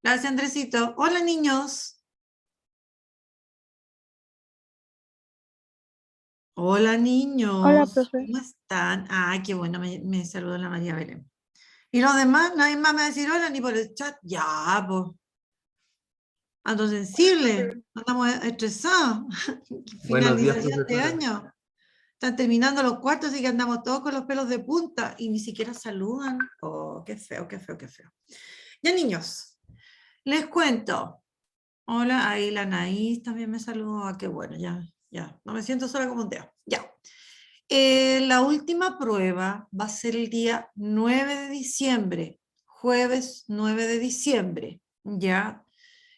Gracias, Andresito. Hola, niños. Hola, Hola, niños. profe. ¿Cómo están? Ay, qué bueno, me saludó la María Belén. ¿Y los demás? ¿Nadie más me va a decir hola ni por el chat? Ya, pues. Ando sensible. Andamos estresados. Buenos días, Finalización de profesora. año. Están terminando los cuartos, así que andamos todos con los pelos de punta y ni siquiera saludan. Oh, qué feo, qué feo, qué feo. Ya, niños, les cuento. Hola, ahí la Anaís también me saludó. Ah, qué bueno, ya, ya. No me siento sola como un dedo. Ya. La última prueba va a ser el día 9 de diciembre, jueves 9 de diciembre, ¿ya?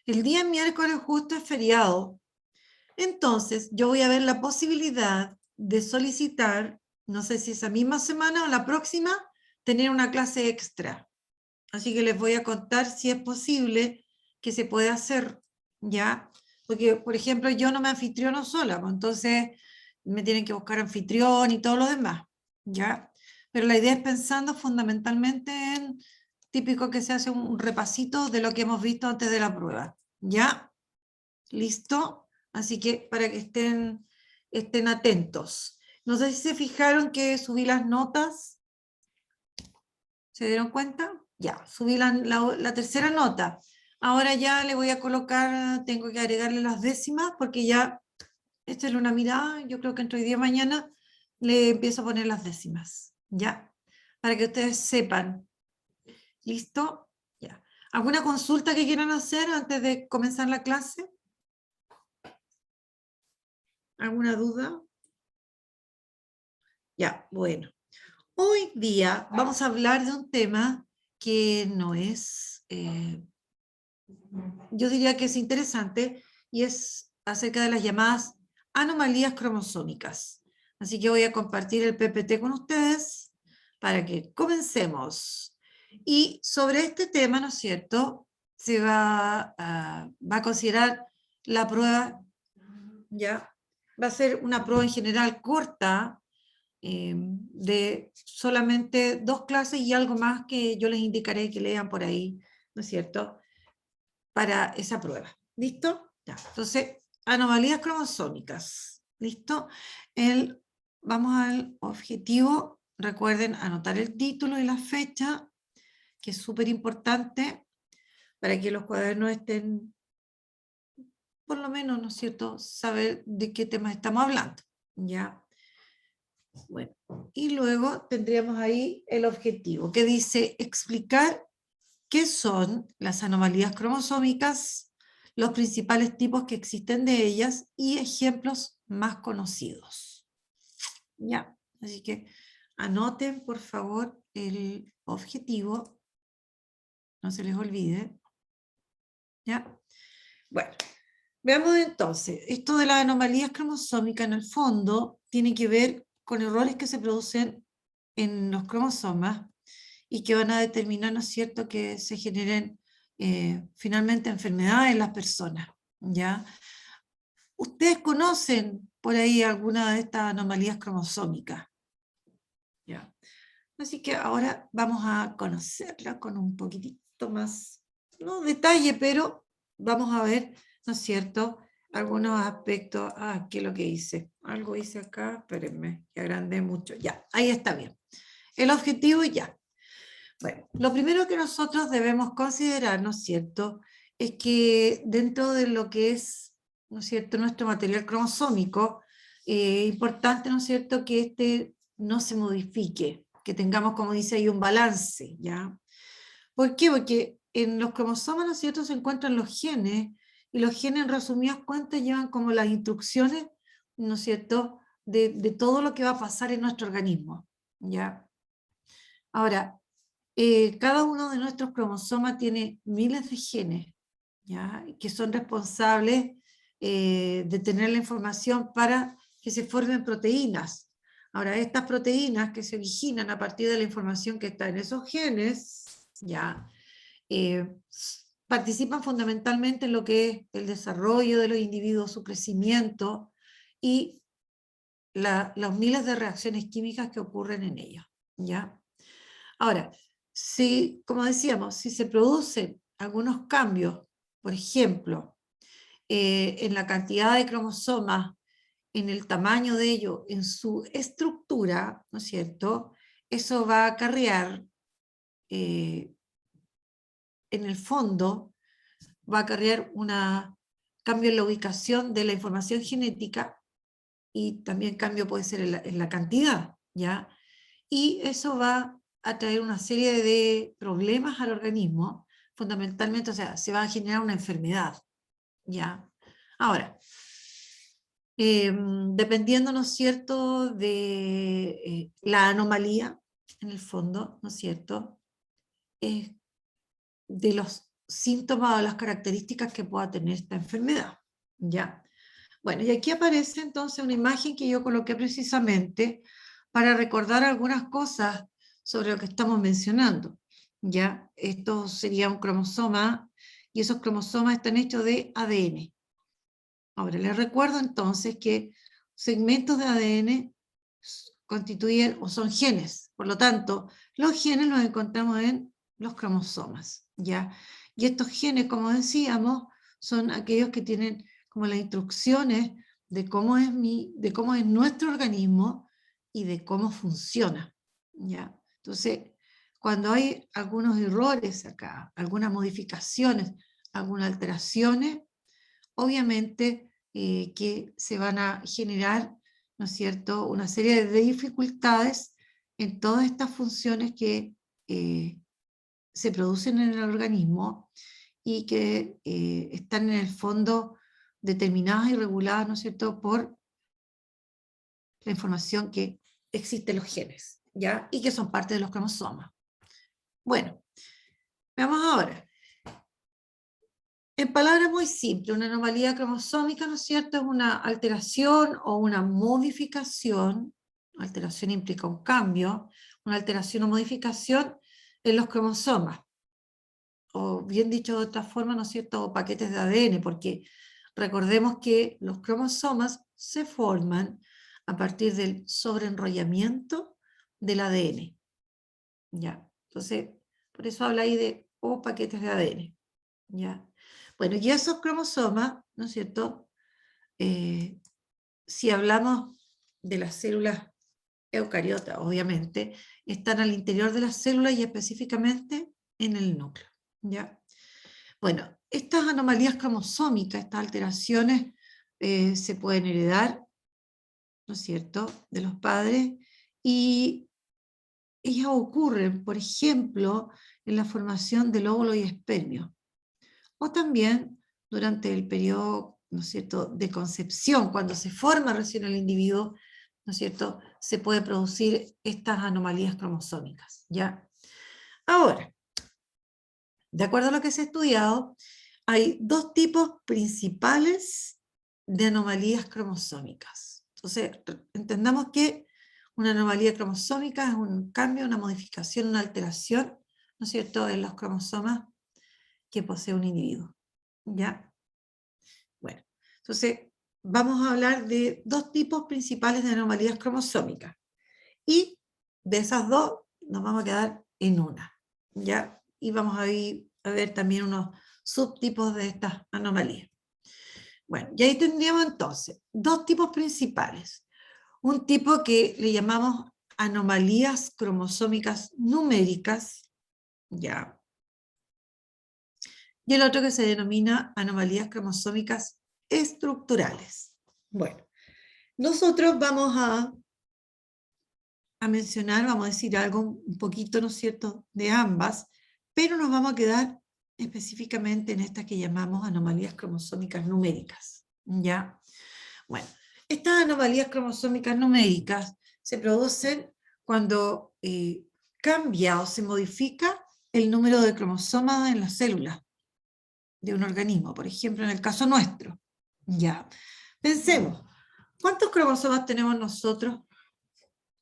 El día miércoles justo es feriado. Entonces, yo voy a ver la posibilidad de solicitar, no sé si esa misma semana o la próxima, tener una clase extra. Así que les voy a contar si es posible que se pueda hacer, ¿ya? Porque, por ejemplo, yo no me anfitriono sola, pues entonces me tienen que buscar anfitrión y todo lo demás, ¿ya? Pero la idea es pensando fundamentalmente en típico que se hace un repasito de lo que hemos visto antes de la prueba, ¿ya? ¿Listo? Así que para que estén atentos. No sé si se fijaron que subí las notas. ¿Se dieron cuenta? Ya, subí la tercera nota. Ahora ya le voy a colocar, tengo que agregarle las décimas porque ya, échenle una mirada, yo creo que entre hoy día y mañana le empiezo a poner las décimas, ¿ya? Para que ustedes sepan. ¿Listo? Ya. ¿Alguna consulta que quieran hacer antes de comenzar la clase? ¿Alguna duda? Ya, bueno. Hoy día vamos a hablar de un tema que no es yo diría que es interesante y es acerca de las llamadas anomalías cromosómicas. Así que voy a compartir el PPT con ustedes para que comencemos. Y sobre este tema, ¿no es cierto? Se va a considerar la prueba, ¿ya? Va a ser una prueba en general corta, de solamente 2 clases y algo más que yo les indicaré que lean por ahí, ¿no es cierto?, para esa prueba. ¿Listo? Ya. Entonces, anomalías cromosómicas. ¿Listo? Vamos al objetivo. Recuerden anotar el título y la fecha, que es súper importante para que los cuadernos estén, por lo menos, ¿no es cierto?, saber de qué tema estamos hablando. ¿Ya? Bueno, y luego tendríamos ahí el objetivo, que dice explicar qué son las anomalías cromosómicas, los principales tipos que existen de ellas y ejemplos más conocidos. Ya, así que anoten por favor el objetivo, no se les olvide. Ya, bueno, veamos entonces, esto de las anomalías cromosómicas en el fondo tiene que ver con errores que se producen en los cromosomas y que van a determinar, ¿no es cierto?, que se generen finalmente enfermedades en las personas, ¿ya? ¿Ustedes conocen por ahí alguna de estas anomalías cromosómicas? ¿Ya? Así que ahora vamos a conocerla con un poquitito más, no detalle, pero vamos a ver, ¿no es cierto?, algunos aspectos. Ah, ¿qué es lo que hice? Algo hice acá, espérenme, que agrandé mucho. Ya, ahí está bien. El objetivo ya. Bueno, lo primero que nosotros debemos considerar, ¿no es cierto?, es que dentro de lo que es, ¿no es cierto?, nuestro material cromosómico, importante, ¿no es cierto?, que este no se modifique, que tengamos, como dice ahí, un balance, ¿ya? ¿Por qué? Porque en los cromosomas, ¿no es cierto?, se encuentran los genes, y los genes, en resumidas cuentas, llevan como las instrucciones, ¿no es cierto?, de todo lo que va a pasar en nuestro organismo, ¿ya? Ahora, cada uno de nuestros cromosomas tiene miles de genes, ¿ya?, que son responsables de tener la información para que se formen proteínas. Ahora, estas proteínas que se originan a partir de la información que está en esos genes, ¿ya?, participan fundamentalmente en lo que es el desarrollo de los individuos, su crecimiento y los miles de reacciones químicas que ocurren en ellos, ¿ya? Ahora, si, como decíamos, si se producen algunos cambios, por ejemplo, en la cantidad de cromosomas, en el tamaño de ellos, en su estructura, ¿no es cierto? Eso va a acarrear, en el fondo, va a acarrear un cambio en la ubicación de la información genética y también cambio puede ser en la cantidad, ¿ya? Y eso va a traer una serie de problemas al organismo, fundamentalmente, o sea, se va a generar una enfermedad, ¿ya? Ahora, dependiendo, ¿no es cierto?, de la anomalía, en el fondo, ¿no es cierto?, de los síntomas o las características que pueda tener esta enfermedad, ¿ya? Bueno, y aquí aparece entonces una imagen que yo coloqué precisamente para recordar algunas cosas sobre lo que estamos mencionando, ¿ya? Esto sería un cromosoma, y esos cromosomas están hechos de ADN. Ahora, les recuerdo entonces que segmentos de ADN constituyen o son genes, por lo tanto, los genes los encontramos en los cromosomas, ¿ya? Y estos genes, como decíamos, son aquellos que tienen como las instrucciones de cómo es nuestro organismo y de cómo funciona, ¿ya? Entonces, cuando hay algunos errores acá, algunas modificaciones, algunas alteraciones, obviamente que se van a generar, ¿no es cierto?, una serie de dificultades en todas estas funciones que se producen en el organismo y que están en el fondo determinadas y reguladas, ¿no es cierto?, por la información que existe en los genes, ¿ya? Y que son parte de los cromosomas. Bueno, veamos ahora. En palabras muy simples, una anomalía cromosómica, ¿no es cierto?, es una alteración o una modificación. Alteración implica un cambio, una alteración o modificación en los cromosomas, o bien dicho de otra forma, ¿no es cierto?, o paquetes de ADN, porque recordemos que los cromosomas se forman a partir del sobreenrollamiento del ADN, ¿ya? Entonces, por eso habla ahí de o paquetes de ADN, ¿ya? Bueno, y esos cromosomas, ¿no es cierto?, si hablamos de las células eucariotas, obviamente, están al interior de las células y específicamente en el núcleo, ¿ya? Bueno, estas anomalías cromosómicas, estas alteraciones, se pueden heredar, ¿no es cierto?, de los padres, y ellas ocurren, por ejemplo, en la formación del óvulo y espermio, o también durante el periodo, ¿no es cierto?, de concepción, cuando se forma recién el individuo, ¿no es cierto?, se puede producir estas anomalías cromosómicas, ¿ya? Ahora, de acuerdo a lo que se ha estudiado, hay dos tipos principales de anomalías cromosómicas. Entonces, entendamos que una anomalía cromosómica es un cambio, una modificación, una alteración, ¿no es cierto?, en los cromosomas que posee un individuo, ¿ya? Bueno, entonces vamos a hablar de dos tipos principales de anomalías cromosómicas, y de esas dos nos vamos a quedar en una, ¿ya? Y vamos a ver también unos subtipos de estas anomalías. Bueno, y ahí tendríamos entonces dos tipos principales. Un tipo que le llamamos anomalías cromosómicas numéricas, ¿ya? Y el otro que se denomina anomalías cromosómicas estructurales. Bueno, nosotros vamos a mencionar, vamos a decir algo un poquito, ¿no es cierto?, de ambas, pero nos vamos a quedar específicamente en estas que llamamos anomalías cromosómicas numéricas, ¿ya? Bueno, estas anomalías cromosómicas numéricas se producen cuando cambia o se modifica el número de cromosomas en las células de un organismo, por ejemplo, en el caso nuestro, ¿ya? Pensemos, ¿cuántos cromosomas tenemos nosotros?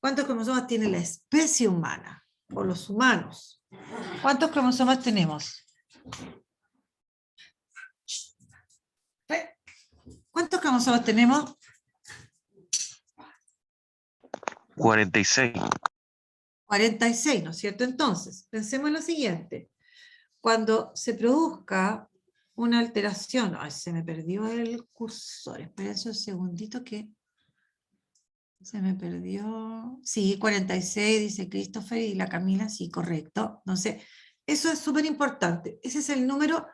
¿Cuántos cromosomas tiene la especie humana o los humanos? ¿Cuántos cromosomas tenemos? ¿Cuántos cromosomas tenemos? 46. 46, ¿no es cierto? Entonces, pensemos en lo siguiente. cuando se produzca una alteración, ay, se me perdió el cursor, espérense un segundito que se me perdió, sí, 46, dice Christopher, y la Camila, sí, correcto. Entonces, eso es súper importante, ese es el número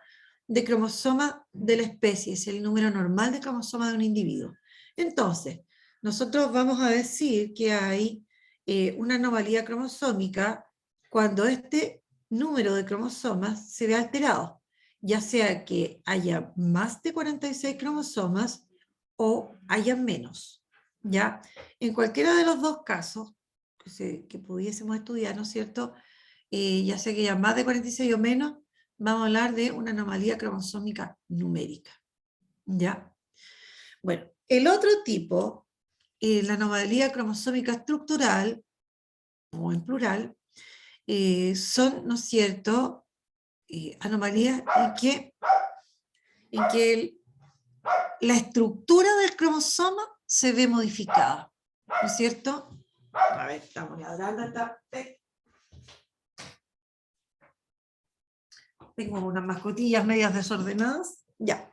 de cromosoma de la especie, es el número normal de cromosoma de un individuo. Entonces, nosotros vamos a decir que hay una anomalía cromosómica cuando este número de cromosomas se ve alterado, ya sea que haya más de 46 cromosomas o haya menos, ¿ya? En cualquiera de los dos casos que pudiésemos estudiar, ¿no es cierto? Ya sea que haya más de 46 o menos, vamos a hablar de una anomalía cromosómica numérica, ¿ya? Bueno, el otro tipo, la anomalía cromosómica estructural, o en plural, son, ¿no es cierto?, anomalías en que la estructura del cromosoma se ve modificada, ¿no es cierto? A ver, estamos ladrando. Tengo unas mascotillas medias desordenadas. Ya.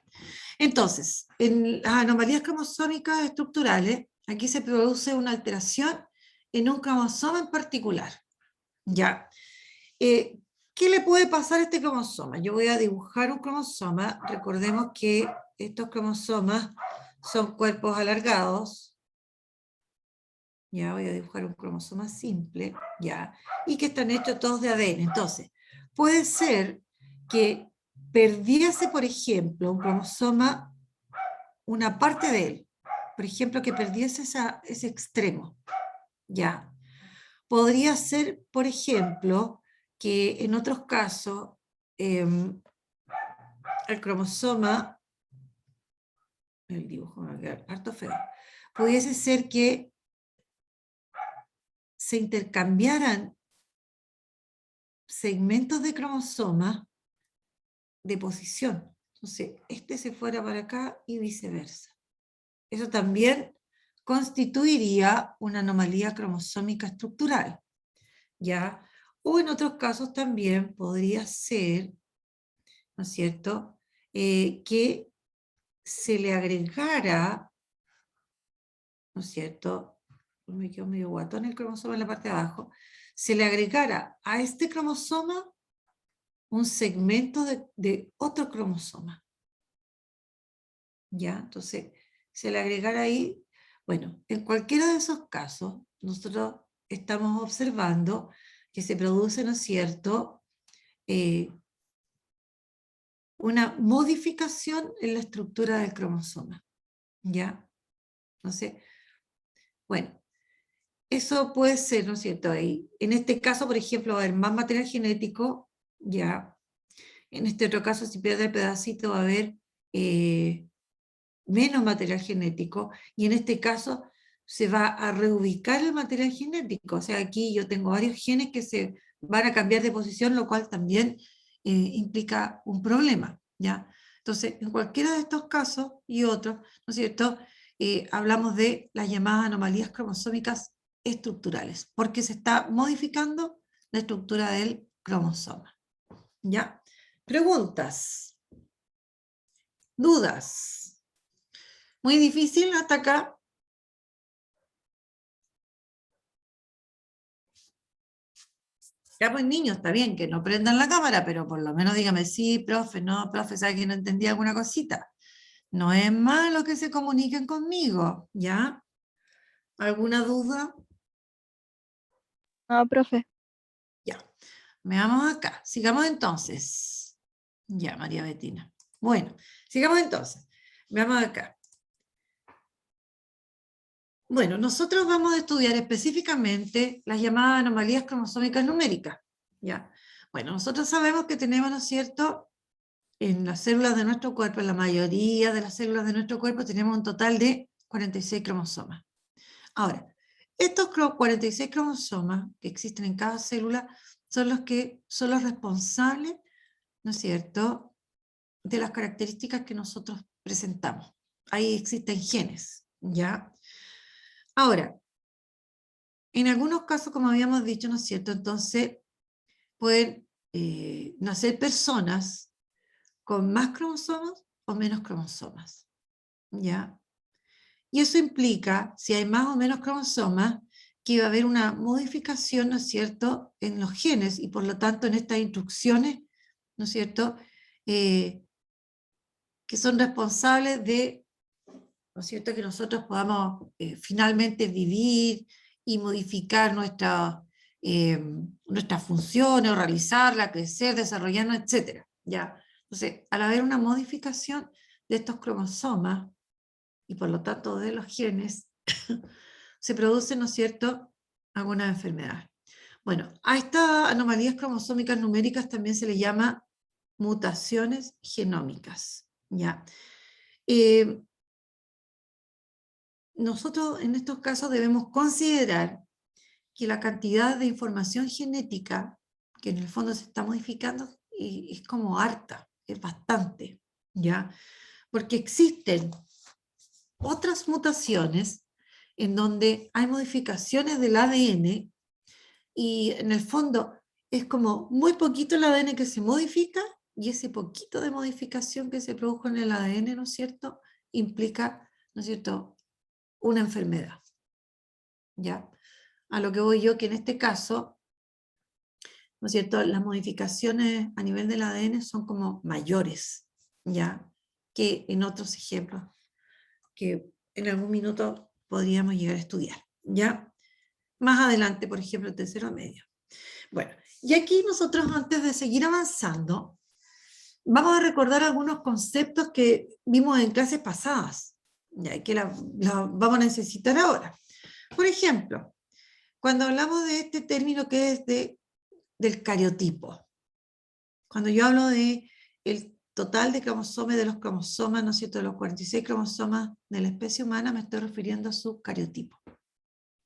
Entonces, en las anomalías cromosómicas estructurales, aquí se produce una alteración en un cromosoma en particular. Ya. ¿Qué le puede pasar a este cromosoma? Yo voy a dibujar un cromosoma. Recordemos que estos cromosomas son cuerpos alargados. Ya voy a dibujar un cromosoma simple, ya, y que están hechos todos de ADN. Entonces, puede ser que perdiese, por ejemplo, un cromosoma, una parte de él, por ejemplo, que perdiese ese extremo, ya. Podría ser, por ejemplo, que en otros casos el cromosoma, el dibujo me va a quedar harto feo, pudiese ser que se intercambiaran segmentos de cromosoma de posición. Entonces, este se fuera para acá y viceversa. Eso también constituiría una anomalía cromosómica estructural, ¿ya? O en otros casos también podría ser, ¿no es cierto?, que se le agregara, ¿no es cierto?, me quedo medio guatón el cromosoma en la parte de abajo, se le agregara a este cromosoma un segmento de otro cromosoma. ¿Ya? Entonces, se le agregara ahí, bueno, en cualquiera de esos casos, nosotros estamos observando que se produce, ¿no es cierto?, una modificación en la estructura del cromosoma. ¿Ya? Entonces, bueno, eso puede ser, ¿no es cierto? Ahí, en este caso, por ejemplo, va a haber más material genético, ¿ya? En este otro caso, si pierde el pedacito, va a haber menos material genético, y en este caso se va a reubicar el material genético. O sea, aquí yo tengo varios genes que se van a cambiar de posición, lo cual también implica un problema, ¿ya? Entonces, en cualquiera de estos casos y otros, ¿no es cierto?, hablamos de las llamadas anomalías cromosómicas estructurales, porque se está modificando la estructura del cromosoma, ¿ya? Preguntas, dudas. Muy difícil hasta acá. Ya pues niños, está bien que no prendan la cámara, pero por lo menos dígame, sí, profe, no, profe, sabe que no entendí alguna cosita. No es malo que se comuniquen conmigo, ¿ya? ¿Alguna duda? No, profe. Ya. Veamos acá. Sigamos entonces. Ya, María Betina. Bueno, sigamos entonces. Veamos acá. Bueno, nosotros vamos a estudiar específicamente las llamadas anomalías cromosómicas numéricas, ¿ya? Bueno, nosotros sabemos que tenemos, ¿no es cierto?, en las células de nuestro cuerpo, en la mayoría de las células de nuestro cuerpo, tenemos un total de 46 cromosomas. Ahora, estos 46 cromosomas que existen en cada célula son los responsables, ¿no es cierto?, de las características que nosotros presentamos. Ahí existen genes, ¿ya? Ahora, en algunos casos, como habíamos dicho, ¿no es cierto?, entonces pueden nacer personas con más cromosomas o menos cromosomas, ¿ya? Y eso implica, si hay más o menos cromosomas, que va a haber una modificación, ¿no es cierto?, en los genes y por lo tanto en estas instrucciones, ¿no es cierto?, que son responsables de, ¿no es cierto?, que nosotros podamos finalmente vivir y modificar nuestras funciones, o realizarlas, crecer, desarrollarnos, etc. ¿Ya? Entonces, al haber una modificación de estos cromosomas, y por lo tanto de los genes, se produce, ¿no es cierto?, alguna enfermedad. Bueno, a estas anomalías cromosómicas numéricas también se le llama mutaciones genómicas, ¿ya? Nosotros en estos casos debemos considerar que la cantidad de información genética que en el fondo se está modificando es como harta, es bastante, ¿ya? Porque existen otras mutaciones en donde hay modificaciones del ADN y en el fondo es como muy poquito el ADN que se modifica y ese poquito de modificación que se produjo en el ADN, ¿no es cierto?, implica, ¿no es cierto?, una enfermedad, ¿ya? A lo que voy yo, que en este caso, ¿no es cierto?, las modificaciones a nivel del ADN son como mayores, ¿ya?, que en otros ejemplos que en algún minuto podríamos llegar a estudiar, ¿ya? Más adelante, por ejemplo, en tercero medio. Bueno, y aquí nosotros, antes de seguir avanzando, vamos a recordar algunos conceptos que vimos en clases pasadas, ¿ya?, y que la vamos a necesitar ahora. Por ejemplo, cuando hablamos de este término que es del cariotipo, cuando yo hablo de el total de cromosomas, de los cromosomas, ¿no es cierto?, de los 46 cromosomas de la especie humana, me estoy refiriendo a su cariotipo,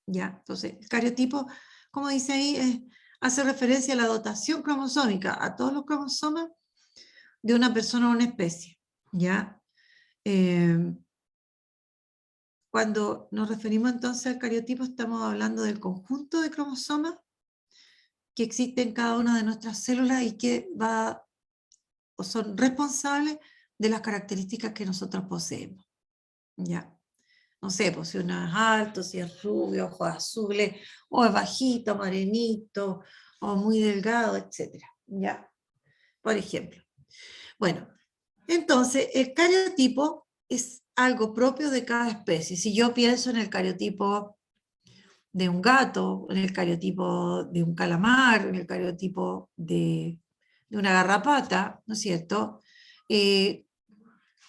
¿ya? Entonces, el cariotipo, como dice ahí, hace referencia a la dotación cromosómica, a todos los cromosomas de una persona o una especie, ¿ya? Cuando nos referimos entonces al cariotipo, estamos hablando del conjunto de cromosomas que existe en cada una de nuestras células y que o son responsables de las características que nosotros poseemos, ¿ya? No sé, pues si uno es alto, si es rubio, ojos azules, o es bajito, morenito, o muy delgado, etc., ¿ya? Por ejemplo. Bueno, entonces el cariotipo es algo propio de cada especie. Si yo pienso en el cariotipo de un gato, en el cariotipo de un calamar, en el cariotipo de una garrapata, ¿no es cierto?,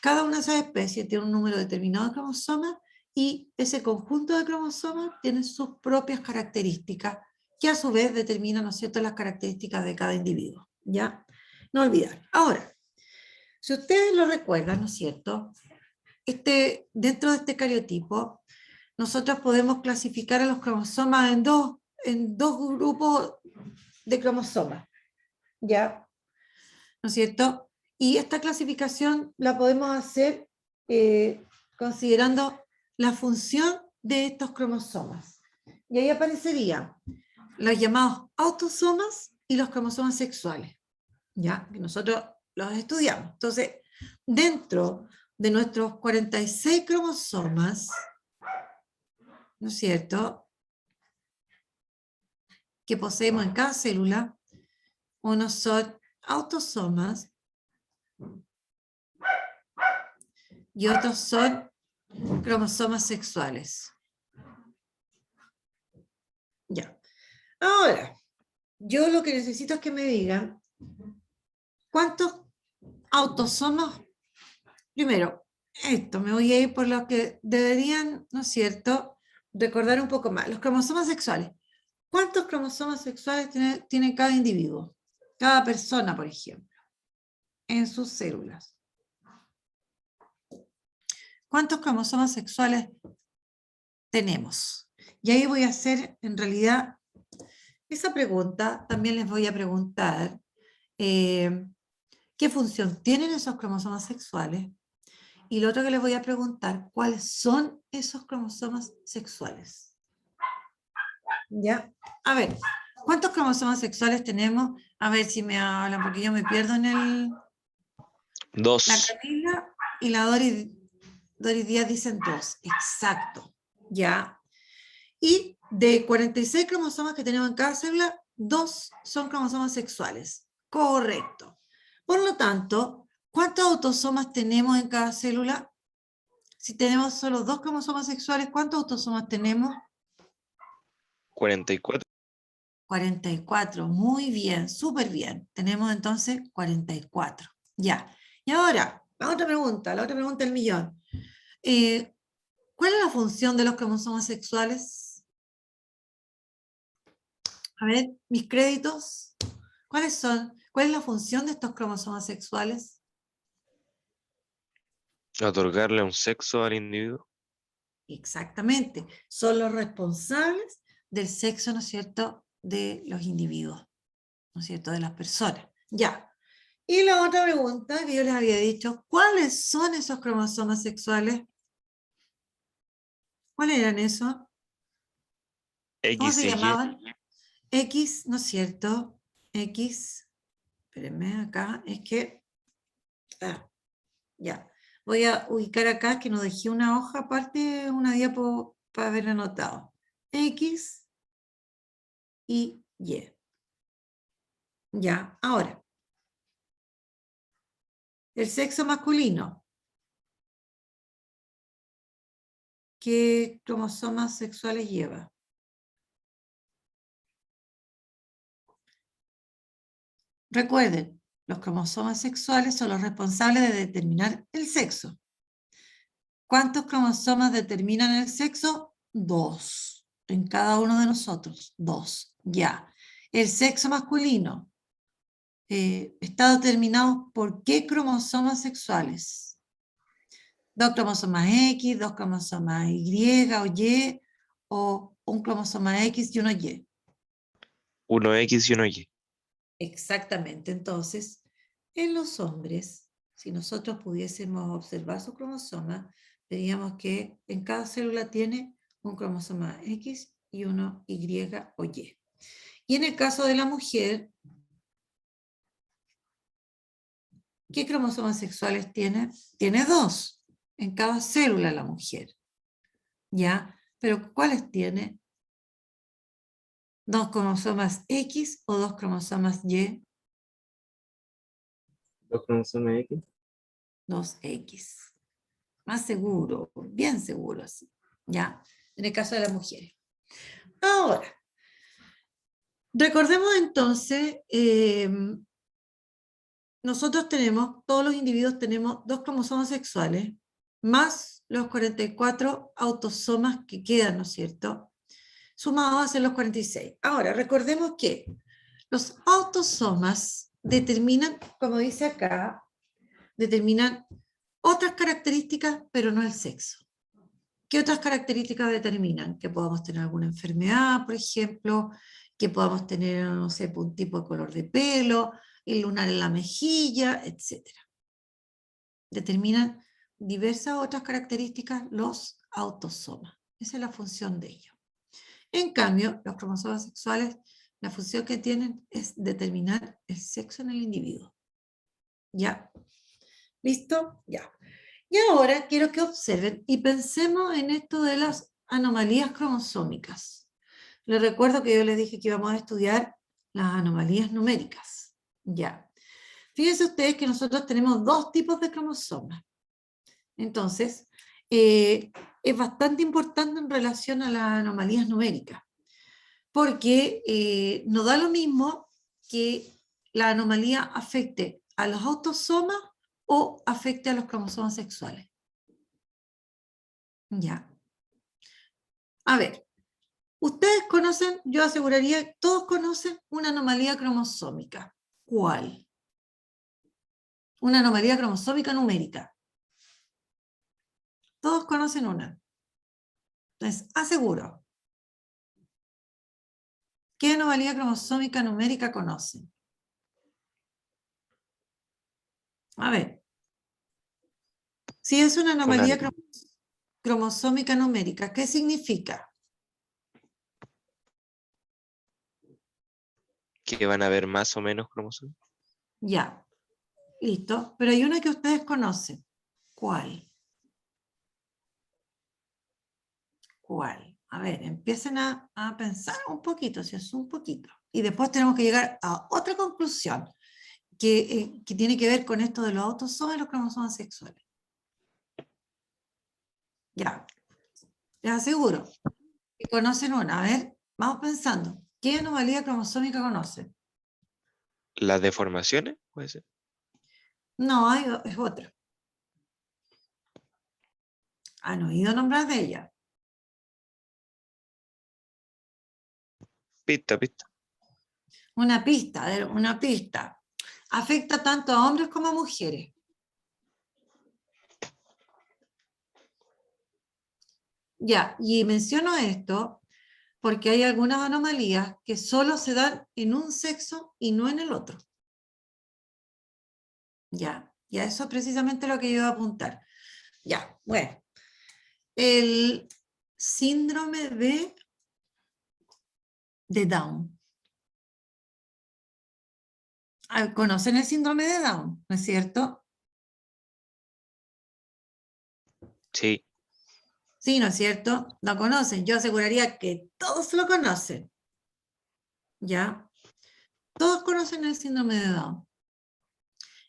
cada una de esas especies tiene un número determinado de cromosomas y ese conjunto de cromosomas tiene sus propias características que a su vez determinan, ¿no es cierto?, las características de cada individuo, ¿ya? No olvidar. Ahora, si ustedes lo recuerdan, ¿no es cierto?, dentro de este cariotipo, nosotros podemos clasificar a los cromosomas en dos grupos de cromosomas, ¿ya? ¿No es cierto? Y esta clasificación la podemos hacer considerando la función de estos cromosomas. Y ahí aparecerían los llamados autosomas y los cromosomas sexuales, ¿ya? Que nosotros los estudiamos. Entonces, dentro de nuestros 46 cromosomas, ¿no es cierto?, que poseemos en cada célula, unos son autosomas y otros son cromosomas sexuales. Ya. Ahora, yo lo que necesito es que me digan cuántos autosomas. Primero, me voy a ir por lo que deberían, ¿no es cierto?, recordar un poco más. Los cromosomas sexuales. ¿Cuántos cromosomas sexuales tiene cada individuo? Cada persona, por ejemplo, en sus células. ¿Cuántos cromosomas sexuales tenemos? Y ahí voy a hacer, en realidad, esa pregunta. También les voy a preguntar qué función tienen esos cromosomas sexuales. Y lo otro que les voy a preguntar, ¿cuáles son esos cromosomas sexuales? ¿Ya? A ver, ¿Cuántos cromosomas sexuales tenemos? A ver si me hablan, porque yo me pierdo en el... La 2. Camila y la Doris Díaz dicen 2. Exacto. Ya. Y de 46 cromosomas que tenemos en cada célula, 2 son cromosomas sexuales. Correcto. Por lo tanto, ¿cuántos autosomas tenemos en cada célula? Si tenemos solo 2 cromosomas sexuales, ¿cuántos autosomas tenemos? 44. 44. Muy bien, súper bien. Tenemos entonces 44. Ya. Y ahora, la otra pregunta del millón. ¿Cuál es la función de los cromosomas sexuales? A ver, mis créditos. ¿Cuáles son? ¿Cuál es la función de estos cromosomas sexuales? Otorgarle un sexo al individuo. Exactamente. Son los responsables del sexo, ¿no es cierto?, de los individuos, ¿no es cierto?, de las personas. Ya. Y la otra pregunta que yo les había dicho, ¿cuáles son esos cromosomas sexuales? ¿Cuáles eran esos? ¿Cómo X se y Y. llamaban? X, ¿no es cierto? X, espérenme acá, es que, ya, voy a ubicar acá que nos dejé una hoja aparte, una diapo para haber anotado. X y Y. Ya, ahora, el sexo masculino. ¿Qué cromosomas sexuales lleva? Recuerden, los cromosomas sexuales son los responsables de determinar el sexo. ¿Cuántos cromosomas determinan el sexo? 2. En cada uno de nosotros. 2. Ya. El sexo masculino está determinado por qué cromosomas sexuales. 2 cromosomas X, 2 cromosomas Y o Y, o un cromosoma X y uno Y. 1X y 1Y. Exactamente. Entonces, en los hombres, si nosotros pudiésemos observar su cromosoma, veríamos que en cada célula tiene un cromosoma X y uno Y o Y. Y en el caso de la mujer, ¿qué cromosomas sexuales tiene? Tiene 2 en cada célula la mujer. ¿Ya? Pero ¿cuáles tiene? 2 cromosomas X o 2 cromosomas Y. 2 cromosomas X. 2X. Más seguro, bien seguro así. ¿Ya? En el caso de las mujeres. Ahora, recordemos entonces, nosotros tenemos, todos los individuos tenemos 2 cromosomas sexuales, más los 44 autosomas que quedan, ¿no es cierto? Sumados hacen los 46. Ahora, recordemos que los autosomas determinan, como dice acá, determinan otras características, pero no el sexo. ¿Qué otras características determinan? Que podamos tener alguna enfermedad, por ejemplo, que podamos tener, no sé, un tipo de color de pelo, el lunar en la mejilla, etc. Determinan diversas otras características los autosomas. Esa es la función de ellos. En cambio, los cromosomas sexuales, la función que tienen es determinar el sexo en el individuo. ¿Ya? ¿Listo? Ya. Y ahora quiero que observen y pensemos en esto de las anomalías cromosómicas. Les recuerdo que yo les dije que íbamos a estudiar las anomalías numéricas. Ya. Fíjense ustedes que nosotros tenemos 2 tipos de cromosomas. Entonces, es bastante importante en relación a las anomalías numéricas, porque no da lo mismo que la anomalía afecte a los autosomas o afecte a los cromosomas sexuales. Ya. A ver, ustedes conocen, yo aseguraría que todos conocen una anomalía cromosómica. ¿Cuál? Una anomalía cromosómica numérica. Todos conocen una. Entonces, aseguro. ¿Qué anomalía cromosómica numérica conocen? A ver. Si es una anomalía cromosómica numérica, ¿qué significa? que van a haber más o menos cromosomas. Ya, listo. Pero hay una que ustedes conocen. ¿Cuál? ¿Cuál? A ver, empiecen a pensar un poquito, si es un poquito. Y después tenemos que llegar a otra conclusión que tiene que ver con esto de los autosomas y los cromosomas sexuales. Ya, les aseguro que conocen una. A ver, vamos pensando. ¿Qué anomalía cromosómica conocen? Las deformaciones, puede ser. No, es otra. ¿Han oído nombrar de ella? Pista, pista. Una pista, a ver, una pista. Afecta tanto a hombres como a mujeres. Ya, y menciono esto porque hay algunas anomalías que solo se dan en un sexo y no en el otro. Ya, y a eso es precisamente lo que yo iba a apuntar. Ya, bueno. El síndrome de Down. ¿Conocen el síndrome de Down? ¿No es cierto? Sí, Sí, ¿no es cierto? Lo conocen. Yo aseguraría que todos lo conocen. ¿Ya? Todos conocen el síndrome de Down.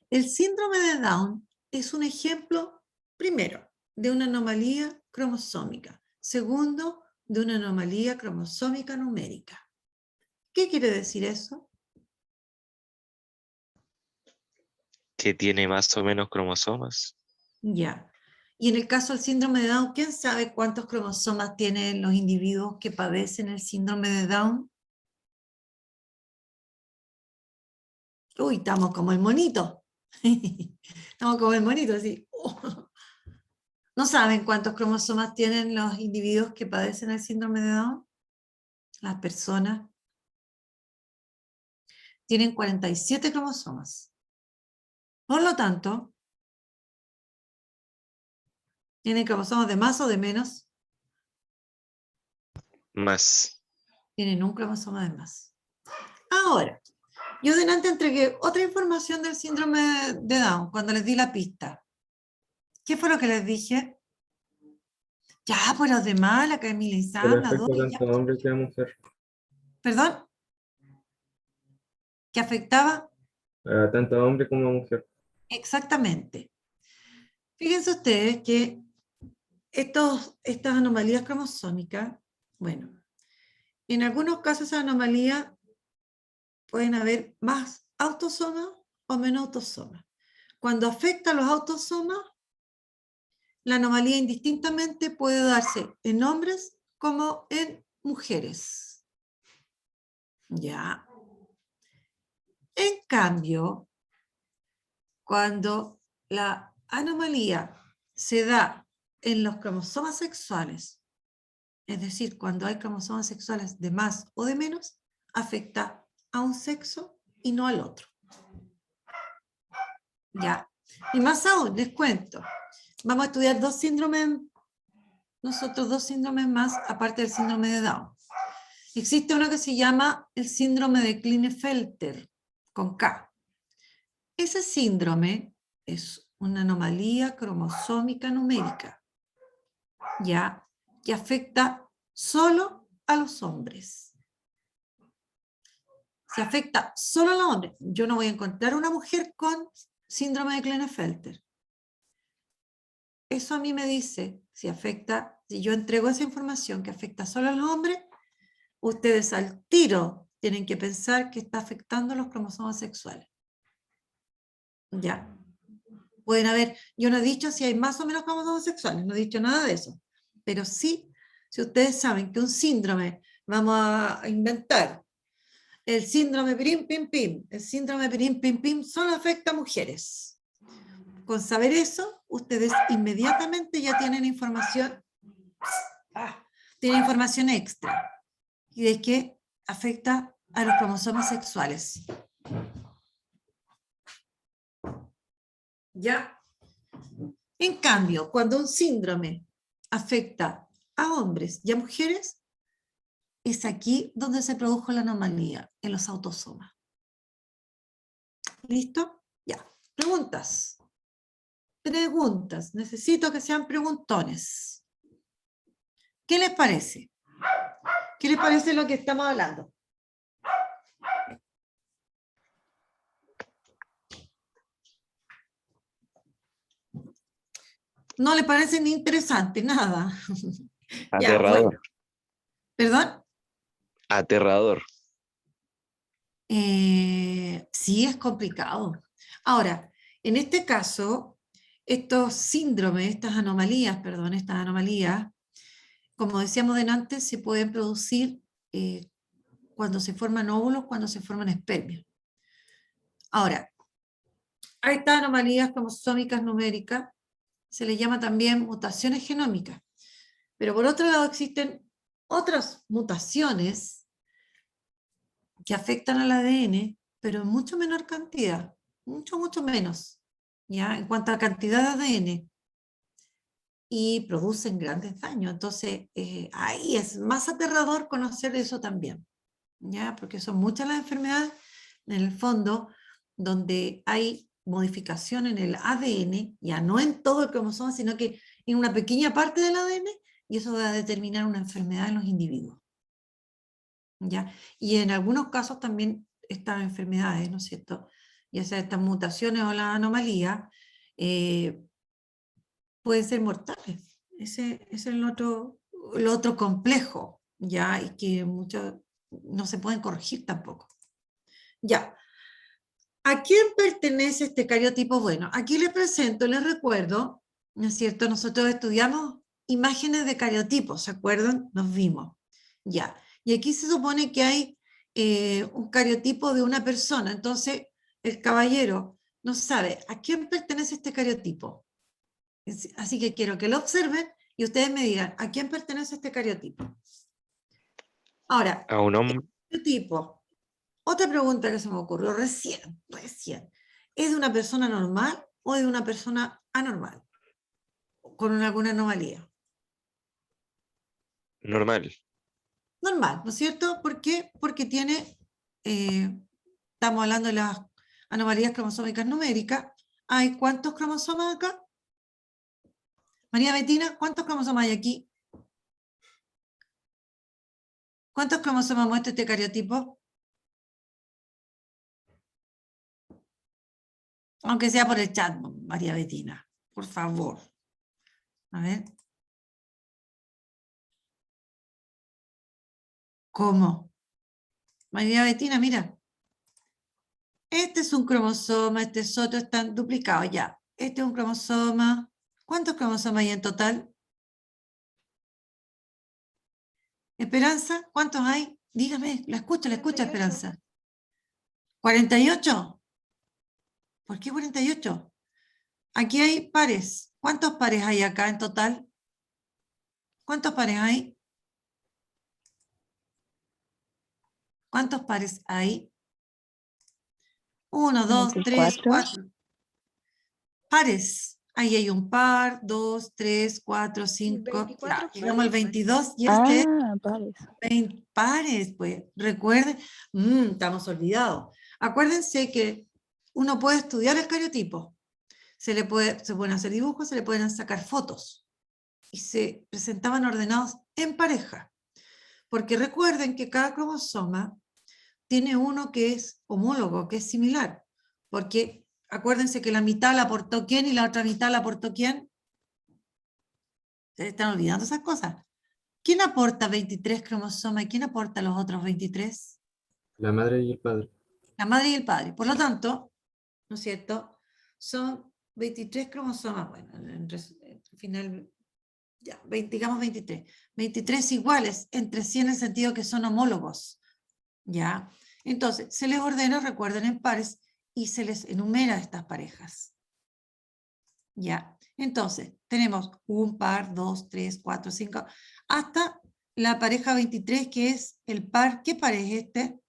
El síndrome de Down es un ejemplo, primero, de una anomalía cromosómica. Segundo, de una anomalía cromosómica numérica. ¿Qué quiere decir eso? que tiene más o menos cromosomas. Ya. Y en el caso del síndrome de Down, ¿quién sabe cuántos cromosomas tienen los individuos que padecen el síndrome de Down? Uy, estamos como el monito. Estamos como el monito, así. ¿No saben cuántos cromosomas tienen los individuos que padecen el síndrome de Down? Las personas tienen 47 cromosomas. Por lo tanto, tienen cromosomas de más o de menos, Más. tienen un cromosoma de más. Ahora, yo delante entregué otra información del síndrome de Down cuando les di la pista. ¿Qué fue lo que les dije? Ya, pues los demás, la Camila y Que le Sandra, afecta Dori, ya. tanto a hombre que a mujer. ¿Perdón? ¿Que afectaba? Tanto a hombre como a mujer. Exactamente. Fíjense ustedes que estas anomalías cromosómicas, bueno, en algunos casos esas anomalías pueden haber más autosomas o menos autosomas. Cuando afecta a los autosomas, la anomalía indistintamente puede darse en hombres como en mujeres. Ya. En cambio, cuando la anomalía se da en los cromosomas sexuales, es decir, cuando hay cromosomas sexuales de más o de menos, afecta a un sexo y no al otro. Ya. Y más aún, les cuento, vamos a estudiar dos síndromes más, aparte del síndrome de Down. Existe uno que se llama el síndrome de Klinefelter, con K. Ese síndrome es una anomalía cromosómica numérica, ya, que afecta solo a los hombres. Se afecta solo a los hombres. Yo no voy a encontrar una mujer con síndrome de Klinefelter. Eso a mí me dice, si yo entrego esa información que afecta solo a los hombres, ustedes al tiro tienen que pensar que está afectando los cromosomas sexuales. Ya. Pueden haber, yo no he dicho si hay más o menos cromosomas sexuales, no he dicho nada de eso. Pero sí, si ustedes saben que un síndrome, vamos a inventar, el síndrome pirim pim pim, el síndrome pirim pim pim solo afecta a mujeres. Con saber eso, ustedes inmediatamente ya tienen información, extra, y de que afecta a los cromosomas sexuales. ¿Ya? En cambio, cuando un síndrome afecta a hombres y a mujeres, es aquí donde se produjo la anomalía, en los autosomas. ¿Listo? Ya. Preguntas. Preguntas. Necesito que sean preguntones. ¿Qué les parece? ¿Qué les parece lo que estamos hablando? No le parece ni interesante, nada. Ya, bueno. Aterrador. ¿Perdón? Aterrador. Sí, es complicado. Ahora, en este caso, estos síndromes, estas anomalías, como decíamos delante, se pueden producir cuando se forman óvulos, cuando se forman espermios. Ahora, a estas anomalías cromosómicas numéricas se les llama también mutaciones genómicas. Pero por otro lado existen otras mutaciones que afectan al ADN, pero en mucho menor cantidad, mucho menos, ¿ya? En cuanto a cantidad de ADN, y producen grandes daños. Entonces, ahí es más aterrador conocer eso también, ¿ya? Porque son muchas las enfermedades, en el fondo, donde hay modificación en el ADN, ya no en todo el cromosoma, sino que en una pequeña parte del ADN, y eso va a determinar una enfermedad en los individuos, ¿ya? Y en algunos casos también estas enfermedades, ¿no es cierto?, ya sea estas mutaciones o las anomalías, pueden ser mortales. Ese es el otro complejo, ¿ya? Y que muchos no se pueden corregir tampoco. Ya. ¿A quién pertenece este cariotipo? Bueno, aquí les presento, les recuerdo, ¿no es cierto? Nosotros estudiamos imágenes de cariotipos, ¿se acuerdan? Nos vimos. Ya. Y aquí se supone que hay un cariotipo de una persona. Entonces, el caballero no sabe a quién pertenece este cariotipo. Así que quiero que lo observen y ustedes me digan a quién pertenece este cariotipo. Ahora, A un hombre. cariotipo. Otra pregunta que se me ocurrió recién. ¿Es de una persona normal o de una persona anormal? Con alguna anomalía. Normal. Normal, ¿no es cierto? ¿Por qué? Porque tiene, estamos hablando de las anomalías cromosómicas numéricas. ¿Hay cuántos cromosomas acá? María Betina, ¿cuántos cromosomas hay aquí? ¿Cuántos cromosomas muestra este cariotipo? Aunque sea por el chat, María Betina, por favor. A ver. ¿Cómo? María Betina, mira. Este es un cromosoma, este es otro, están duplicados ya. Este es un cromosoma. ¿Cuántos cromosomas hay en total? Esperanza, ¿cuántos hay? Dígame, la escucho, Esperanza. ¿48? ¿Por qué 48? Aquí hay pares. ¿Cuántos pares hay acá en total? ¿Cuántos pares hay? ¿Cuántos pares hay? 1, 2, 3, 4. Pares. Ahí hay un par, 2, 3, 4, 5. Ya, llegamos al 22 y este Pares. 20 pares, pues. Recuerden, estamos olvidados. Acuérdense que uno puede estudiar el cariotipo. Se pueden hacer dibujos, se le pueden sacar fotos. Y se presentaban ordenados en pareja. Porque recuerden que cada cromosoma tiene uno que es homólogo, que es similar. Porque acuérdense que la mitad la aportó quién y la otra mitad la aportó quién. Se están olvidando esas cosas. ¿Quién aporta 23 cromosomas y quién aporta los otros 23? La madre y el padre. La madre y el padre. Por lo tanto, ¿no es cierto? Son 23 cromosomas, bueno, al final, ya, digamos 23. 23 iguales entre sí en el sentido que son homólogos, ¿ya? Entonces, se les ordena, recuerden, en pares y se les enumera estas parejas. ¿Ya? Entonces, tenemos un par, 2, 3, 4, 5, hasta la pareja 23, que es el par. ¿Qué par es este?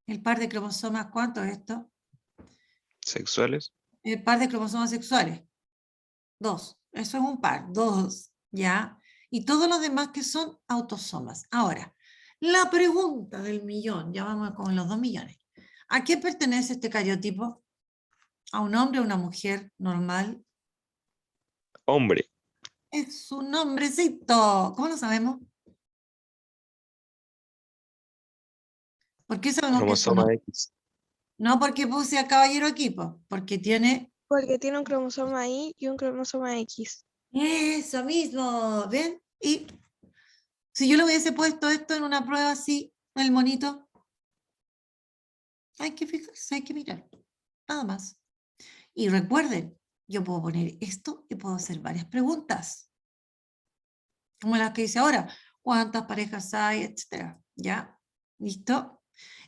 El par de cromosomas, ¿cuánto es esto? Sexuales. El par de cromosomas sexuales. 2. Eso es un par, 2, ¿ya? y todos los demás que son autosomas. Ahora, la pregunta del millón, ya vamos con los 2 millones. ¿A qué pertenece este cariotipo? ¿A un hombre o una mujer normal? Hombre, Es un hombrecito. ¿Cómo lo sabemos? ¿Por qué sabemos que es un cromosoma hombre? X. No porque puse a caballero aquí, po, porque tiene Porque tiene un cromosoma Y y un cromosoma X. eso mismo, ¿ven? Y si yo le hubiese puesto esto en una prueba así, el monito, hay que fijarse, hay que mirar, nada más. Y recuerden, yo puedo poner esto y puedo hacer varias preguntas, como las que hice ahora. ¿Cuántas parejas hay? Etcétera. ¿Ya? ¿Listo?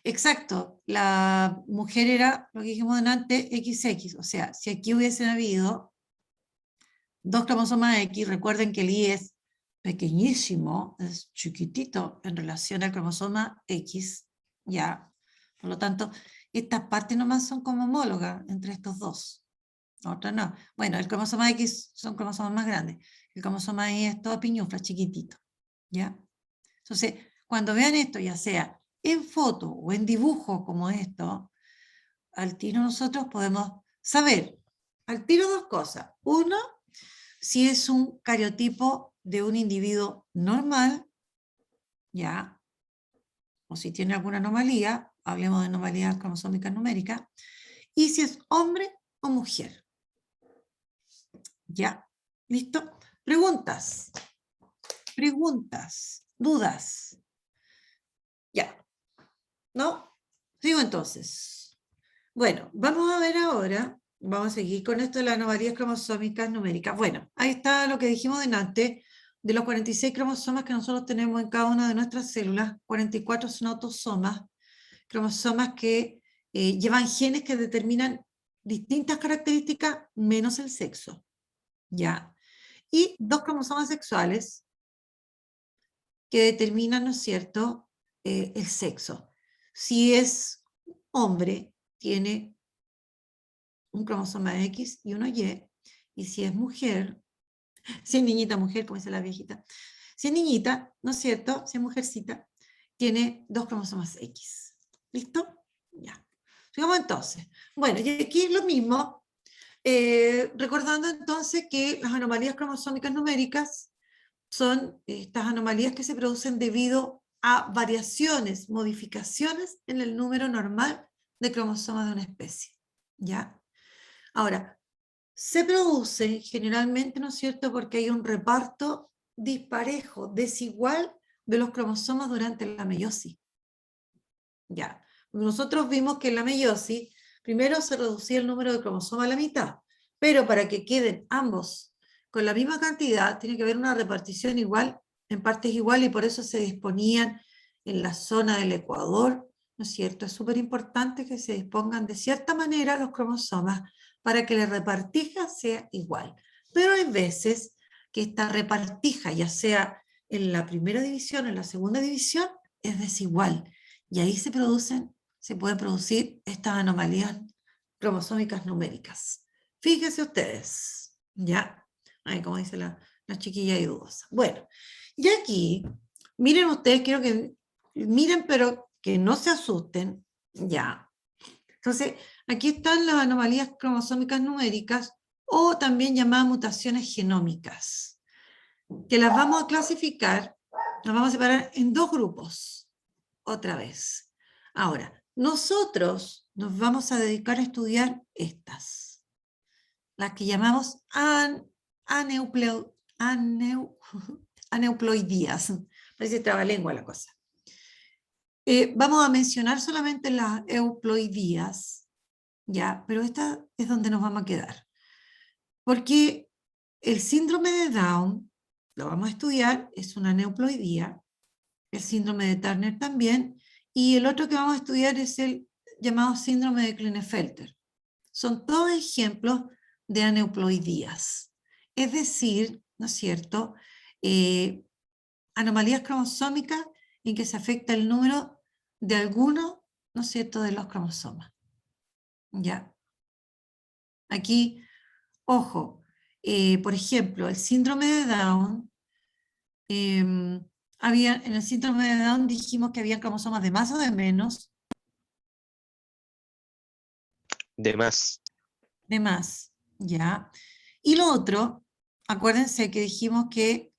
Exacto. La mujer era, lo que dijimos delante, XX. O sea, si aquí hubiesen habido 2 cromosomas X, recuerden que el Y es pequeñísimo, es chiquitito en relación al cromosoma X. ¿Ya? Por lo tanto, estas partes nomás son como homólogas entre estos dos. Otra no. Bueno, el cromosoma X son cromosomas más grandes. El cromosoma Y es todo piñufla, chiquitito. ¿Ya? Entonces, cuando vean esto, ya sea en foto o en dibujo como esto, al tiro nosotros podemos saber, al tiro 2 cosas. Uno, si es un cariotipo de un individuo normal, ¿ya? O si tiene alguna anomalía, hablemos de anomalías cromosómicas numéricas, y si es hombre o mujer. ¿Ya? ¿Listo? Preguntas. Preguntas. Dudas. Ya. ¿No? Sigo entonces. Bueno, vamos a ver ahora, vamos a seguir con esto de las anomalías cromosómicas numéricas. Bueno, ahí está lo que dijimos delante, de los 46 cromosomas que nosotros tenemos en cada una de nuestras células, 44 son autosomas, cromosomas que llevan genes que determinan distintas características menos el sexo. ¿Ya? Y 2 cromosomas sexuales que determinan, ¿no es cierto?, el sexo. Si es hombre, tiene un cromosoma X y uno y si es mujer, si es niñita, mujer, como dice la viejita, si es niñita, ¿no es cierto?, si es mujercita, tiene 2 cromosomas X. ¿Listo? Ya. Sigamos entonces. Bueno, y aquí es lo mismo, recordando entonces que las anomalías cromosómicas numéricas son estas anomalías que se producen debido a variaciones, modificaciones en el número normal de cromosomas de una especie. ¿Ya? Ahora, se producen generalmente, ¿no es cierto?, porque hay un reparto disparejo, desigual de los cromosomas durante la meiosis. ¿Ya? Nosotros vimos que en la meiosis primero se reducía el número de cromosomas a la mitad, pero para que queden ambos con la misma cantidad, tiene que haber una repartición igual, en partes iguales, y por eso se disponían en la zona del Ecuador, ¿no es cierto? Es súper importante que se dispongan de cierta manera los cromosomas para que la repartija sea igual. Pero hay veces que esta repartija, ya sea en la primera división o en la segunda división, es desigual. Y ahí se pueden producir estas anomalías cromosómicas numéricas. Fíjense ustedes, ¿ya? Ay, como dice la chiquilla y dudosa. Bueno, y aquí, miren ustedes, quiero que miren, pero que no se asusten, ¿ya? Entonces, aquí están las anomalías cromosómicas numéricas o también llamadas mutaciones genómicas, que las vamos a clasificar, las vamos a separar en 2 grupos, otra vez. Ahora, nosotros nos vamos a dedicar a estudiar estas, las que llamamos aneuploidías. Parece trabalengua la cosa. Vamos a mencionar solamente las euploidías, ¿ya? Pero esta es donde nos vamos a quedar. Porque el síndrome de Down, lo vamos a estudiar, es una aneuploidía, el síndrome de Turner también, y el otro que vamos a estudiar es el llamado síndrome de Klinefelter. Son todos ejemplos de aneuploidías, es decir, ¿no es cierto?, anomalías cromosómicas en que se afecta el número de alguno, ¿no es cierto?, de los cromosomas. ¿Ya? Aquí, ojo, por ejemplo, el síndrome de Down en el síndrome de Down dijimos que había cromosomas de más o de menos. De más. De más, ¿ya? Y lo otro, acuérdense que dijimos que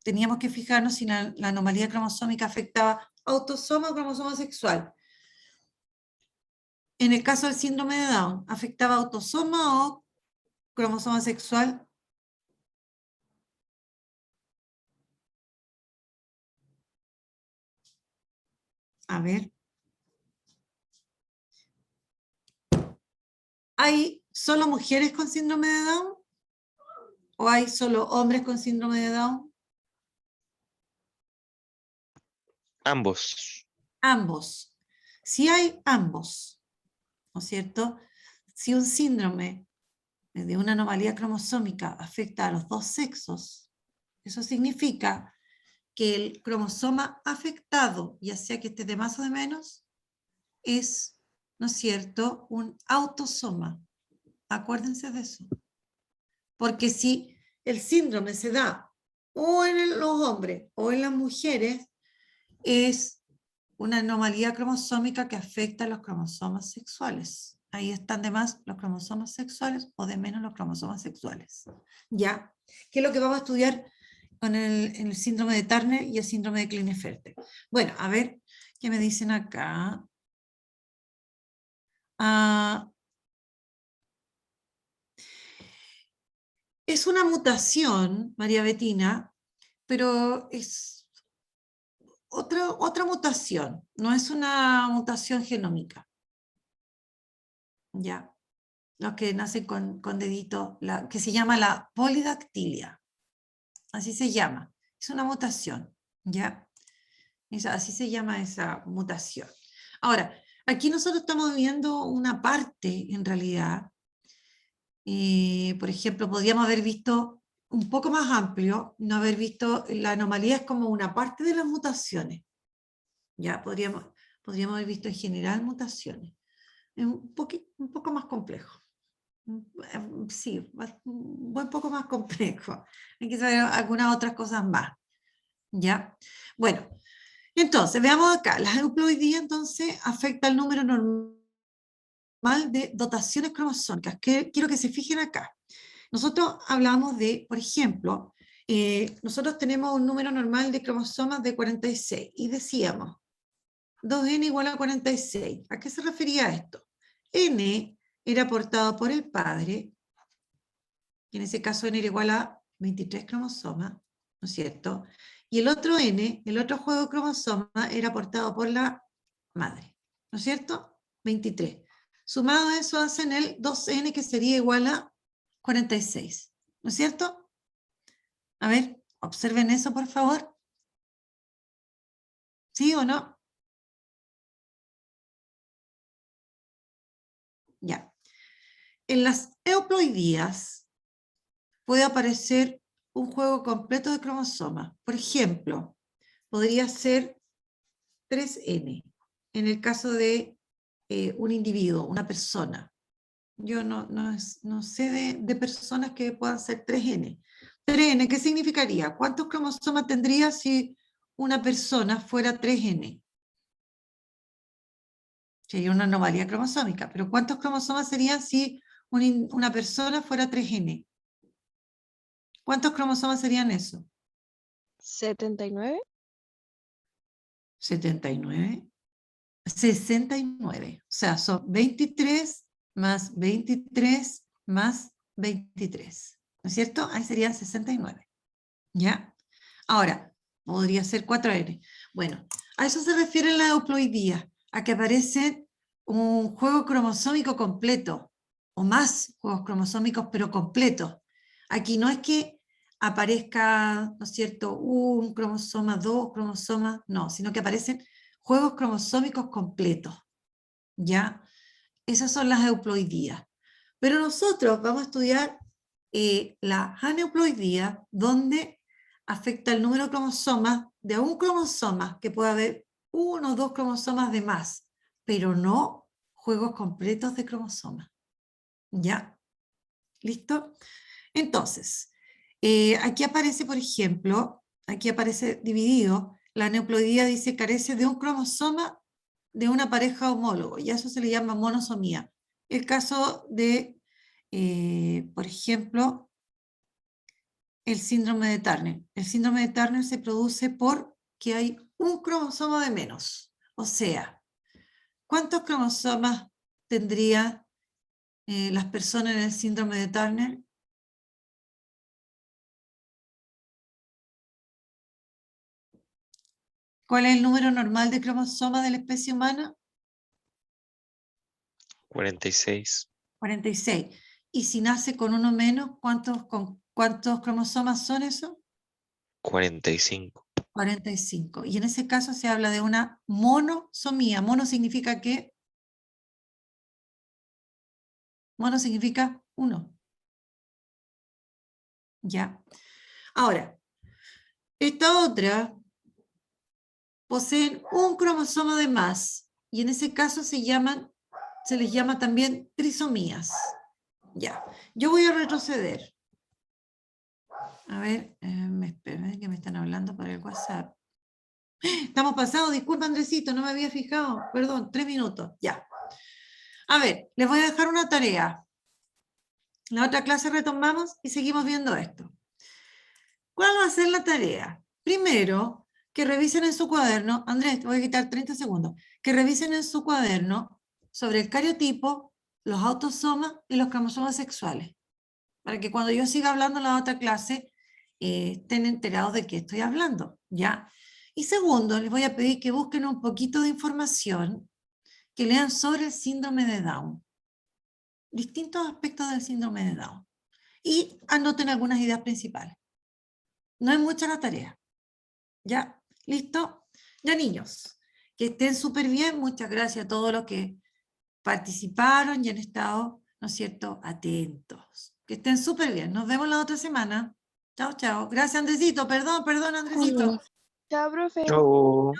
teníamos que fijarnos si la anomalía cromosómica afectaba autosoma o cromosoma sexual. En el caso del síndrome de Down, ¿afectaba autosoma o cromosoma sexual? A ver. ¿Hay solo mujeres con síndrome de Down? ¿O hay solo hombres con síndrome de Down? Ambos. Ambos. Si hay ambos, ¿no es cierto? Si un síndrome de una anomalía cromosómica afecta a los dos sexos, eso significa que el cromosoma afectado, ya sea que esté de más o de menos, es, ¿no es cierto?, un autosoma. Acuérdense de eso. Porque si el síndrome se da o en los hombres o en las mujeres, es una anomalía cromosómica que afecta a los cromosomas sexuales. Ahí están de más los cromosomas sexuales o de menos los cromosomas sexuales. ¿Ya? ¿Qué es lo que vamos a estudiar con el síndrome de Turner y el síndrome de Klinefelter? Bueno, a ver, ¿qué me dicen acá? Es una mutación, María Betina, pero es otra mutación, no es una mutación genómica. Ya, los que nacen con dedito, que se llama la polidactilia. Así se llama. Es una mutación, ¿ya? Así se llama esa mutación. Ahora, aquí nosotros estamos viendo una parte, en realidad. Por ejemplo, podríamos haber visto un poco más amplio, no haber visto la anomalía es como una parte de las mutaciones. Ya, podríamos haber visto en general mutaciones. Es un poco más complejo. Sí, un buen poco más complejo. Hay que saber algunas otras cosas más. ¿Ya? Bueno, entonces, veamos acá. La euploidía, entonces, afecta el número normal de dotaciones cromosómicas. Quiero que se fijen acá. Nosotros hablamos de, por ejemplo, nosotros tenemos un número normal de cromosomas de 46 y decíamos 2n igual a 46. ¿A qué se refería esto? N era aportado por el padre, y en ese caso n era igual a 23 cromosomas, ¿no es cierto? Y el otro n, el otro juego de cromosomas, era aportado por la madre, ¿no es cierto? 23. Sumado a eso hacen el 2n, que sería igual a 46, ¿no es cierto? A ver, observen eso, por favor. ¿Sí o no? Ya. En las euploidías puede aparecer un juego completo de cromosomas. Por ejemplo, podría ser 3n, en el caso de un individuo, una persona. Yo no sé de personas que puedan ser 3n. 3n, ¿qué significaría? ¿Cuántos cromosomas tendría si una persona fuera 3n? Sería una anomalía cromosómica, pero ¿cuántos cromosomas serían si una persona fuera 3n? ¿Cuántos cromosomas serían eso? 79. 79. 69. O sea, son 23 más 23 más 23. ¿No es cierto? Ahí serían 69. ¿Ya? Ahora, podría ser 4n. Bueno, a eso se refiere la euploidía, a que aparece un juego cromosómico completo, o más juegos cromosómicos, pero completos. Aquí no es que aparezca, ¿no es cierto?, un cromosoma, dos cromosomas, no, sino que aparecen juegos cromosómicos completos, ¿ya? Esas son las euploidías. Pero nosotros vamos a estudiar la aneuploidía, donde afecta el número de cromosomas de un cromosoma, que puede haber uno o dos cromosomas de más, pero no juegos completos de cromosomas. ¿Ya? ¿Listo? Entonces, Aquí aparece, por ejemplo, aquí aparece dividido, la aneuploidía dice carece de un cromosoma de una pareja homólogo, y a eso se le llama monosomía. El caso de, por ejemplo, el síndrome de Turner. El síndrome de Turner se produce porque hay un cromosoma de menos. O sea, ¿cuántos cromosomas tendrían las personas en el síndrome de Turner? ¿Cuál es el número normal de cromosomas de la especie humana? 46. 46. Y si nace con uno menos, ¿cuántos cromosomas son esos? 45. 45. Y en ese caso se habla de una monosomía. Mono significa ¿qué? Mono significa uno. ¿Ya? Ahora, esta otra poseen un cromosoma de más, y en ese caso se les llama también trisomías. Ya, yo voy a retroceder. A ver, esperen que me están hablando por el WhatsApp. Estamos pasados, disculpa Andresito, no me había fijado. Perdón, 3 minutos, ya. A ver, les voy a dejar una tarea. La otra clase retomamos y seguimos viendo esto. ¿Cuál va a ser la tarea? Primero, que revisen en su cuaderno, Andrés, te voy a quitar 30 segundos, que revisen en su cuaderno sobre el cariotipo, los autosomas y los cromosomas sexuales, para que cuando yo siga hablando en la otra clase estén enterados de qué estoy hablando, ¿ya? Y segundo, les voy a pedir que busquen un poquito de información, que lean sobre el síndrome de Down, distintos aspectos del síndrome de Down, y anoten algunas ideas principales. No es mucha la tarea. ¿Ya? ¿Listo? Ya, niños, que estén súper bien. Muchas gracias a todos los que participaron y han estado, ¿no es cierto?, atentos. Que estén súper bien. Nos vemos la otra semana. Chao, chao. Gracias, Andresito. Perdón, Andresito. Chao, profe. Chau.